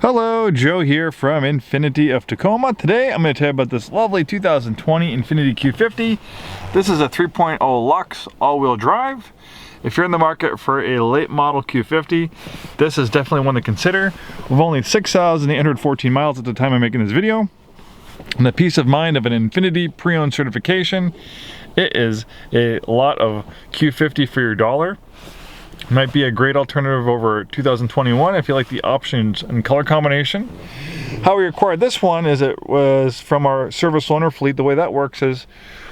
Hello, Joe here from Infiniti of Tacoma. Today I'm going to tell you about this lovely 2020 Infiniti Q50. This is a 3.0 Lux all-wheel drive. If you're in the market for a late model Q50, this is definitely one to consider. With only 6,814 miles at the time I'm making this video, and the peace of mind of an Infiniti pre-owned certification, it is a lot of Q50 for your dollar. Might be a great alternative over 2021 if you like the options and color combination. How we acquired this one is it was from our service loaner fleet. The way that works is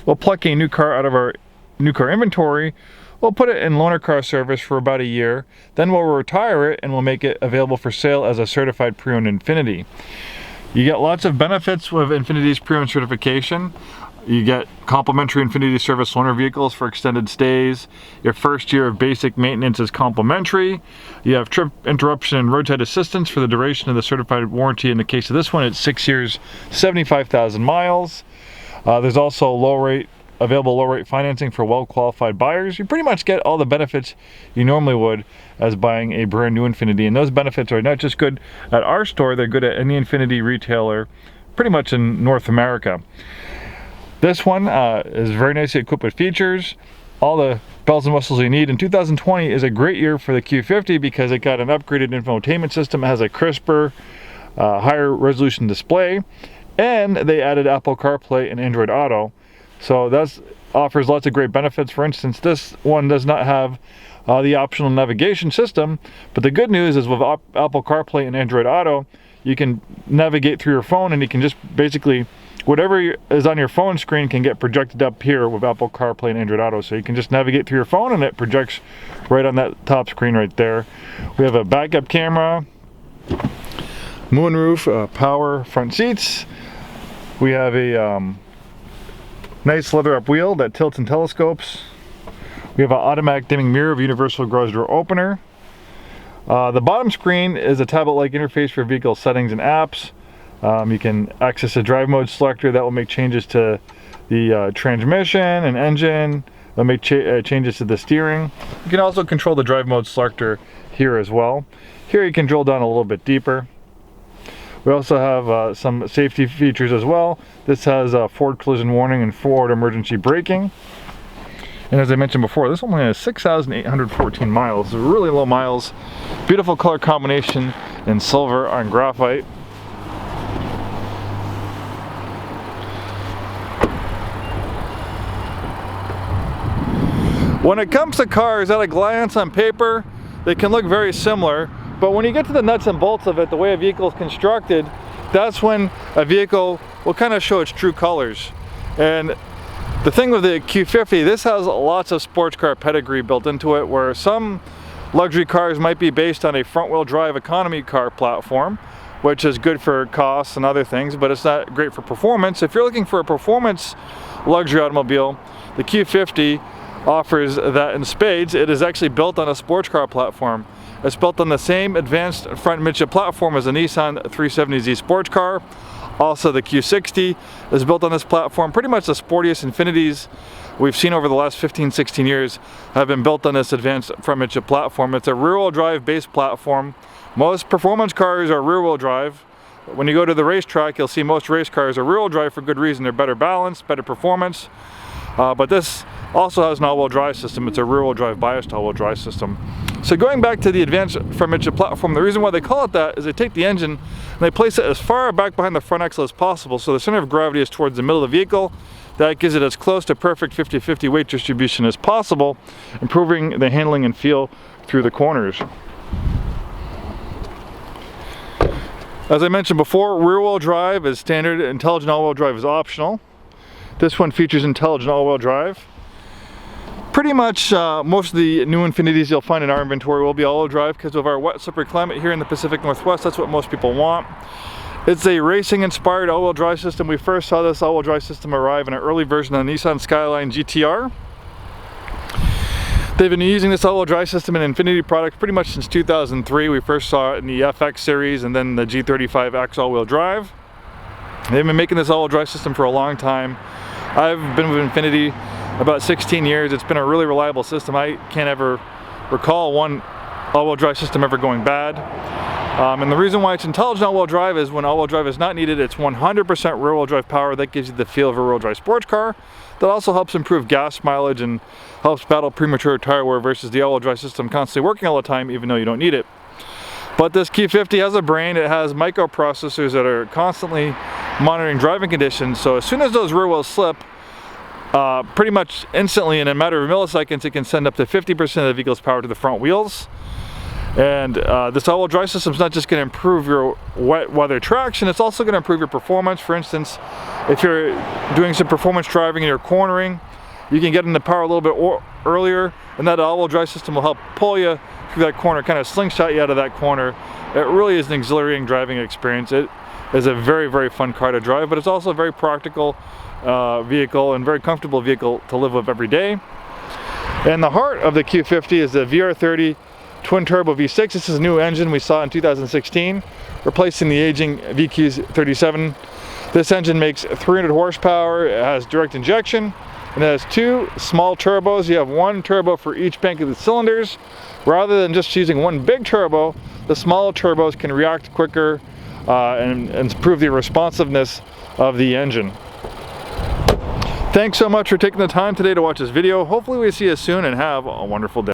we'll pluck a new car out of our new car inventory, we'll put it in loaner car service for about a year, then we'll retire it and we'll make it available for sale as a certified pre-owned Infiniti. You get lots of benefits with Infiniti's pre-owned certification. You get complimentary Infiniti service loaner vehicles for extended stays. Your first year of basic maintenance is complimentary. You have trip interruption and roadside assistance for the duration of the certified warranty. In the case of this one, it's 6 years, 75,000 miles. There's also available low rate financing for well-qualified buyers. You pretty much get all the benefits you normally would as buying a brand new Infiniti. And those benefits are not just good at our store, they're good at any Infiniti retailer pretty much in North America. This one is very nicely equipped with features, all the bells and whistles you need. And 2020 is a great year for the Q50 because it got an upgraded infotainment system. It has a crisper, higher resolution display, and they added Apple CarPlay and Android Auto. So that offers lots of great benefits. For instance, this one does not have the optional navigation system, but the good news is with Apple CarPlay and Android Auto, you can navigate through your phone and you can just basically whatever is on your phone screen can get projected up here with Apple CarPlay and Android Auto. So you can just navigate through your phone and it projects right on that top screen right there. We have a backup camera, moonroof, power front seats. We have a nice leather up wheel that tilts and telescopes. We have an automatic dimming mirror with universal garage door opener. The bottom screen is a tablet-like interface for vehicle settings and apps. You can access a drive mode selector that will make changes to the transmission and engine. They'll make changes to the steering. You can also control the drive mode selector here as well. Here you can drill down a little bit deeper. We also have some safety features as well. This has forward collision warning and forward emergency braking. And as I mentioned before, this only has 6,814 miles. Really low miles. Beautiful color combination in silver on graphite. When it comes to cars, at a glance on paper, they can look very similar, but when you get to the nuts and bolts of it, the way a vehicle is constructed, that's when a vehicle will kind of show its true colors. And the thing with the Q50, this has lots of sports car pedigree built into it, where some luxury cars might be based on a front-wheel drive economy car platform, which is good for costs and other things, but it's not great for performance. If you're looking for a performance luxury automobile, the Q50 offers that in spades. It is actually built on a sports car platform. It's built on the same advanced FrontMiship platform as a Nissan 370Z sports car. Also, the Q60 is built on this platform. Pretty much the sportiest Infinitis we've seen over the last 15-16 years have been built on this advanced FrontMiship platform. It's a rear-wheel drive based platform. Most performance cars are rear-wheel drive. When you go to the racetrack, you'll see most race cars are rear-wheel drive for good reason. They're better balanced, better performance. But this also has an all-wheel drive system. It's a rear-wheel drive biased all-wheel drive system. So going back to the advanced FrontMiship platform, the reason why they call it that is they take the engine and they place it as far back behind the front axle as possible, so the center of gravity is towards the middle of the vehicle. That gives it as close to perfect 50-50 weight distribution as possible, improving the handling and feel through the corners. As I mentioned before, rear-wheel drive is standard, intelligent all-wheel drive is optional. This one features intelligent all-wheel drive. Pretty much most of the new Infinitis you'll find in our inventory will be all-wheel drive because of our wet, slippery climate here in the Pacific Northwest. That's what most people want. It's a racing-inspired all-wheel drive system. We first saw this all-wheel drive system arrive in an early version of the Nissan Skyline GTR. They've been using this all-wheel drive system in Infiniti products pretty much since 2003. We first saw it in the FX series and then the G35X all-wheel drive. They've been making this all-wheel drive system for a long time. I've been with Infiniti about 16 years. It's been a really reliable system. I can't ever recall one all-wheel drive system ever going bad. And the reason why it's intelligent all-wheel drive is when all-wheel drive is not needed, it's 100% rear-wheel drive power. That gives you the feel of a rear-wheel drive sports car. That also helps improve gas mileage and helps battle premature tire wear versus the all-wheel drive system constantly working all the time even though you don't need it. But this Q50 has a brain. It has microprocessors that are constantly monitoring driving conditions. So as soon as those rear wheels slip, pretty much instantly in a matter of milliseconds, it can send up to 50% of the vehicle's power to the front wheels. And this all-wheel drive system is not just going to improve your wet weather traction, it's also going to improve your performance. For instance, if you're doing some performance driving and you're cornering, you can get into power a little bit earlier, and that all-wheel drive system will help pull you through that corner, kind of slingshot you out of that corner. It really is an exhilarating driving experience. It is a very, very fun car to drive, but it's also a very practical vehicle and very comfortable vehicle to live with every day. And the heart of the Q50 is the VR30 twin turbo V6. This is a new engine we saw in 2016, replacing the aging VQ37. This engine makes 300 horsepower, it has direct injection, and it has two small turbos. You have one turbo for each bank of the cylinders. Rather than just using one big turbo, the smaller turbos can react quicker and improve the responsiveness of the engine. Thanks so much for taking the time today to watch this video. Hopefully we see you soon and have a wonderful day.